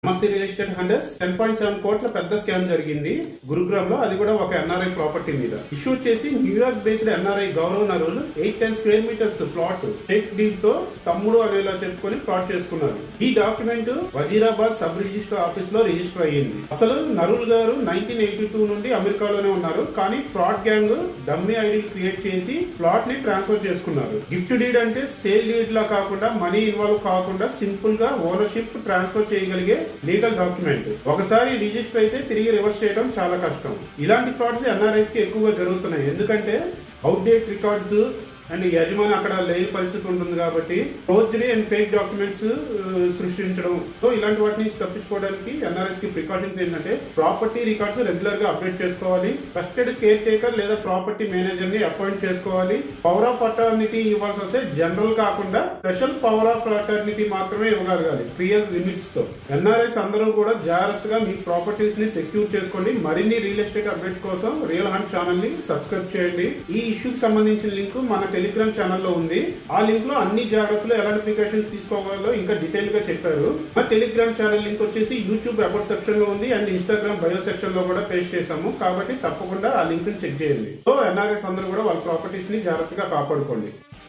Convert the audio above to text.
నమస్తే real estate హండర్స్ 10.7 కోట్ల పెద్ద స్కామ్ జరిగింది గురుగ్రామ్ లో. అది కూడా ఒక ఎన్ఆర్ఐ ప్రాపర్టీ మీద. ఇష్యూ చేసి New York based NRI Gaurav Narul 810 square metres plot take deed తో తమ్ముడు అనేలా చెప్పుకొని ఫ్రాడ్ చేసుకున్నారు. ఈ document Wazirabad sub register office లో రిజిస్టర్ అయ్యింది. అసలు నరుల్ గారు 1982 నుండి అమెరికాలోనే ఉన్నారు. కానీ fraud gang dummy ID create చేసి ప్లాట్ ని ట్రాన్స్ఫర్ చేసుకున్నారు. గిఫ్ట్ డీడ్ అంటే సేల్ డీడ్ లా కాకుండా మనీ ఇన్వాల్వ్ కాకుండా సింపుల్ గా ఓనర్షిప్ ట్రాన్స్ఫర్ చేయగలిగే లీగల్ డాక్యుమెంట్. ఒకసారి రిజిస్టర్ అయితే తిరిగి రివర్స్ చేయడం చాలా కష్టం. ఇలాంటి ఫ్రాడ్స్ ఎన్ఆర్ఐస్ కి ఎక్కువగా జరుగుతున్నాయి. ఎందుకంటే అవుట్డేట్ రికార్డ్స్ అండ్ యజమాని అక్కడ లేని పరిస్థితి ఉంటుంది కాబట్టి ఫోర్జరీ అండ్ ఫేక్ డాక్యుమెంట్స్ సృష్టించడం. సో ఇలాంటి వాటిని తప్పించుకోవడానికి ఎన్ఆర్ఎస్ కి ప్రికాషన్స్ ఏంటంటే ప్రాపర్టీ రికార్డ్స్ రెగ్యులర్ గా అప్డేట్ చేసుకోవాలి. ట్రస్టెడ్ కేర్ టేకర్ లేదా ప్రాపర్టీ మేనేజర్ ని అపాయింట్ చేసుకోవాలి. పవర్ ఆఫ్ అటార్నిటీ ఇవ్వాల్సి వస్తే జనరల్ కాకుండా స్పెషల్ పవర్ ఆఫ్ అటార్నిటీ మాత్రమే ఇవ్వగలగాలి క్లియర్ లిమిట్స్ తో. ఎన్ఆర్ఎస్ అందరూ కూడా జాగ్రత్తగా మీ ప్రాపర్టీస్ ని సెక్యూర్ చేసుకోండి. మరిన్ని రియల్ ఎస్టేట్ అప్డేట్ కోసం రియల్ హంట్ ఛానల్ ని సబ్స్క్రైబ్ చేయండి. ఈ ఇష్యూకి సంబంధించిన లింక్ మన టెలిగ్రామ్ ఛానల్లో ఉంది. ఆ లింక్ లో అన్ని జాగ్రత్తలు ఎలాంటి ప్రికాషన్స్ తీసుకోవాలో ఇంకా డీటెయిల్ గా చెప్పారు. మా టెలిగ్రామ్ ఛానల్ లింక్ వచ్చేసి యూట్యూబ్ అబౌట్ సెక్షన్ లో ఉంది అండ్ ఇన్స్టాగ్రామ్ బయో సెక్షన్ లో కూడా పేస్ట్ చేసాము. కాబట్టి తప్పకుండా ఆ లింక్ ని చెక్ చేయండి. సో ఎన్ఆర్ఎస్ అందరూ కూడా వాళ్ళ ప్రాపర్టీస్ ని జాగ్రత్తగా కాపాడుకోండి.